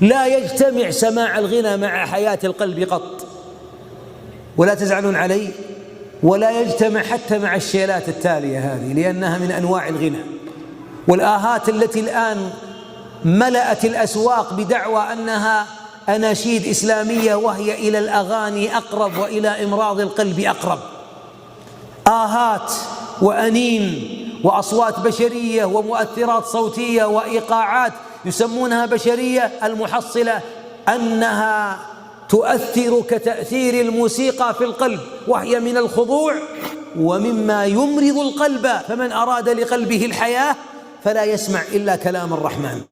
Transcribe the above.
لا يجتمع سماع الغنى مع حياة القلب قط، ولا تزعلون علي، ولا يجتمع حتى مع الشيلات التالية هذه، لأنها من أنواع الغنى. والآهات التي الآن ملأت الأسواق بدعوى أنها أناشيد إسلامية، وهي إلى الأغاني أقرب وإلى إمراض القلب أقرب. آهات وأنين وأصوات بشرية ومؤثرات صوتية وإيقاعات يسمونها بشرية، المحصلة أنها تؤثر كتأثير الموسيقى في القلب، وهي من الخضوع ومما يمرض القلب. فمن أراد لقلبه الحياة فلا يسمع إلا كلام الرحمن.